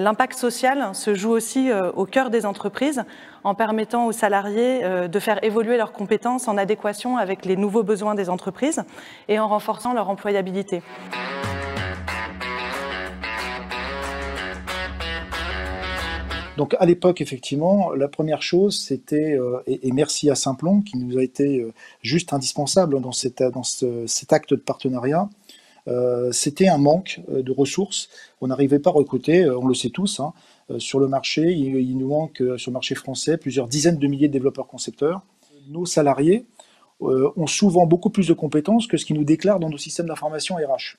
L'impact social se joue aussi au cœur des entreprises en permettant aux salariés de faire évoluer leurs compétences en adéquation avec les nouveaux besoins des entreprises et en renforçant leur employabilité. Donc à l'époque, effectivement, la première chose, c'était, et merci à Simplon qui nous a été juste indispensable dans cet acte de partenariat, c'était un manque de ressources. On n'arrivait pas à recruter, on le sait tous, hein, sur le marché. Il nous manque sur le marché français plusieurs dizaines de milliers de développeurs concepteurs. Nos salariés ont souvent beaucoup plus de compétences que ce qu'ils nous déclarent dans nos systèmes d'information RH.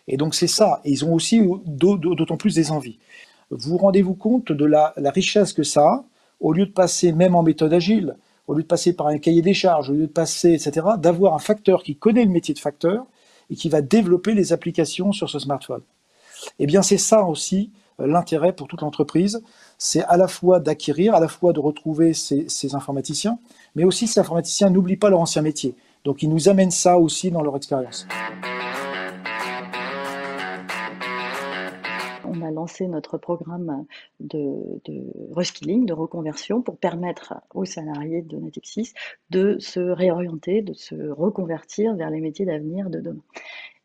Et donc c'est ça. Et ils ont aussi d'autant plus des envies. Vous rendez-vous compte de la richesse que ça a, au lieu de passer même en méthode agile, au lieu de passer par un cahier des charges, au lieu de passer, etc., d'avoir un facteur qui connaît le métier de facteur et qui va développer les applications sur ce smartphone. Eh bien, c'est ça aussi l'intérêt pour toute l'entreprise. C'est à la fois d'acquérir, à la fois de retrouver ces informaticiens, mais aussi ces informaticiens n'oublient pas leur ancien métier. Donc, ils nous amènent ça aussi dans leur expérience. On a lancé notre programme de reskilling, de reconversion, pour permettre aux salariés de Natixis de se réorienter, de se reconvertir vers les métiers d'avenir de demain.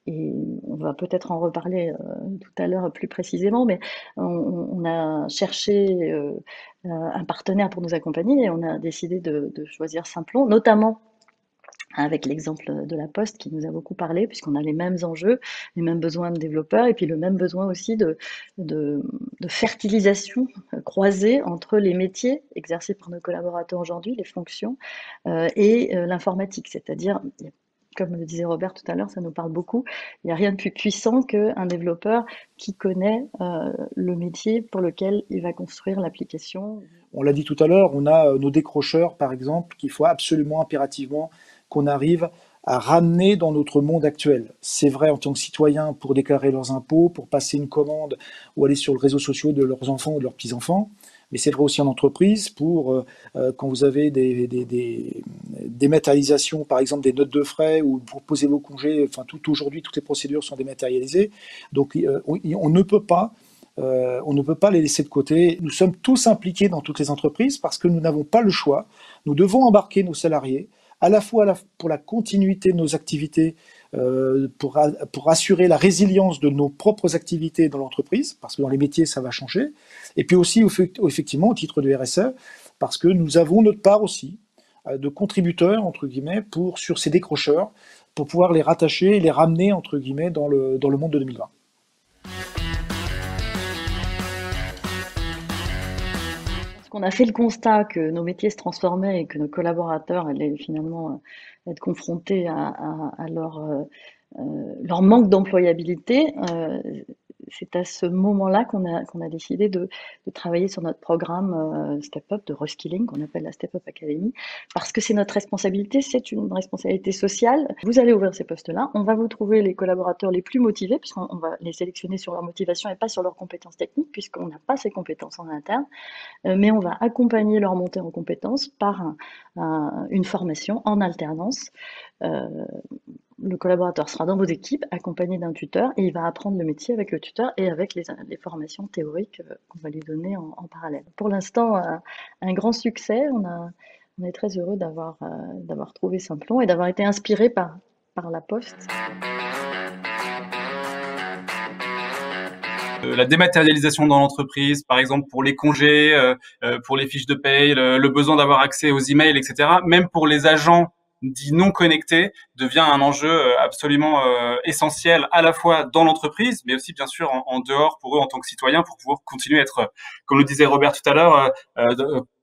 Et on va peut-être en reparler tout à l'heure plus précisément, mais on a cherché un partenaire pour nous accompagner et on a décidé de choisir Simplon, notamment avec l'exemple de la Poste qui nous a beaucoup parlé, puisqu'on a les mêmes enjeux, les mêmes besoins de développeurs, et puis le même besoin aussi de fertilisation croisée entre les métiers exercés par nos collaborateurs aujourd'hui, les fonctions, et l'informatique. C'est-à-dire, comme le disait Robert tout à l'heure, ça nous parle beaucoup, il n'y a rien de plus puissant qu'un développeur qui connaît le métier pour lequel il va construire l'application. On l'a dit tout à l'heure, on a nos décrocheurs, par exemple, qu'il faut absolument, impérativement, qu'on arrive à ramener dans notre monde actuel. C'est vrai en tant que citoyen pour déclarer leurs impôts, pour passer une commande ou aller sur le réseau social de leurs enfants ou de leurs petits-enfants, mais c'est vrai aussi en entreprise pour quand vous avez des dématérialisations, par exemple des notes de frais ou pour poser vos congés, enfin aujourd'hui toutes les procédures sont dématérialisées, donc on ne peut pas les laisser de côté. Nous sommes tous impliqués dans toutes les entreprises parce que nous n'avons pas le choix. Nous devons embarquer nos salariés à la fois pour la continuité de nos activités, pour assurer la résilience de nos propres activités dans l'entreprise, parce que dans les métiers, ça va changer, et puis aussi, effectivement, au titre du RSE, parce que nous avons notre part aussi de contributeurs, entre guillemets, sur ces décrocheurs, pour pouvoir les rattacher et les ramener, entre guillemets, dans le monde de 2020. On a fait le constat que nos métiers se transformaient et que nos collaborateurs allaient finalement être confrontés à leur manque d'employabilité. C'est à ce moment-là qu'on a décidé de travailler sur notre programme Step Up, de reskilling, qu'on appelle la Step Up Academy, parce que c'est notre responsabilité, c'est une responsabilité sociale. Vous allez ouvrir ces postes-là, on va vous trouver les collaborateurs les plus motivés, puisqu'on va les sélectionner sur leur motivation et pas sur leurs compétences techniques, puisqu'on n'a pas ces compétences en interne, mais on va accompagner leur montée en compétences par une formation en alternance. Le collaborateur sera dans vos équipes, accompagné d'un tuteur, et il va apprendre le métier avec le tuteur et avec les formations théoriques qu'on va lui donner en parallèle. Pour l'instant, un grand succès. On est très heureux d'avoir trouvé Simplon et d'avoir été inspiré par la Poste. La dématérialisation dans l'entreprise, par exemple pour les congés, pour les fiches de paye, le besoin d'avoir accès aux emails, etc. Même pour les agents dits non connectés, devient un enjeu absolument essentiel à la fois dans l'entreprise, mais aussi bien sûr en dehors pour eux en tant que citoyens, pour pouvoir continuer à être, comme le disait Robert tout à l'heure,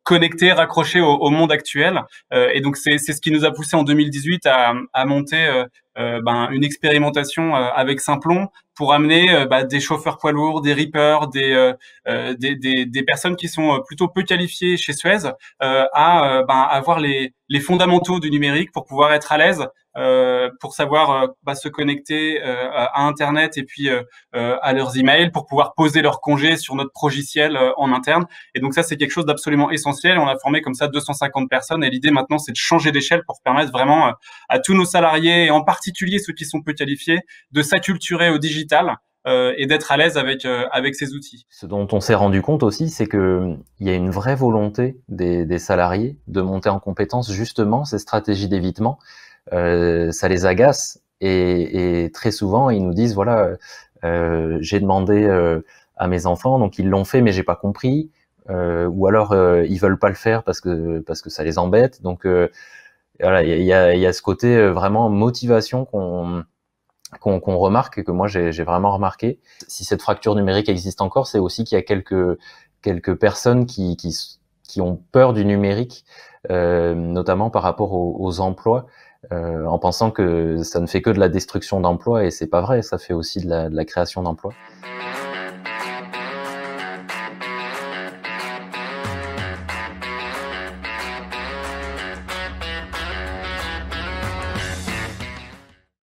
connectés, raccrochés au monde actuel. Et donc c'est ce qui nous a poussé en 2018 à monter une expérimentation avec Simplon pour amener des chauffeurs poids lourds, des rippers, des personnes qui sont plutôt peu qualifiées chez Suez à avoir les fondamentaux du numérique pour pouvoir être à l'aise, pour savoir se connecter à Internet et puis à leurs emails, pour pouvoir poser leurs congés sur notre progiciel en interne. Et donc ça, c'est quelque chose d'absolument essentiel. On a formé comme ça 250 personnes et l'idée maintenant, c'est de changer d'échelle pour permettre vraiment à tous nos salariés, et en particulier ceux qui sont peu qualifiés, de s'acculturer au digital et d'être à l'aise avec ces outils. Ce dont on s'est rendu compte aussi, c'est que il y a une vraie volonté des salariés de monter en compétence justement ces stratégies d'évitement. Ça les agace et très souvent ils nous disent voilà, j'ai demandé à mes enfants, donc ils l'ont fait mais j'ai pas compris, ou alors ils veulent pas le faire parce que ça les embête. Donc voilà, il y a ce côté vraiment motivation qu'on remarque et que moi j'ai vraiment remarqué. Si cette fracture numérique existe encore, c'est aussi qu'il y a quelques personnes qui ont peur du numérique, notamment par rapport aux emplois, en pensant que ça ne fait que de la destruction d'emplois, et c'est pas vrai, ça fait aussi de la création d'emplois.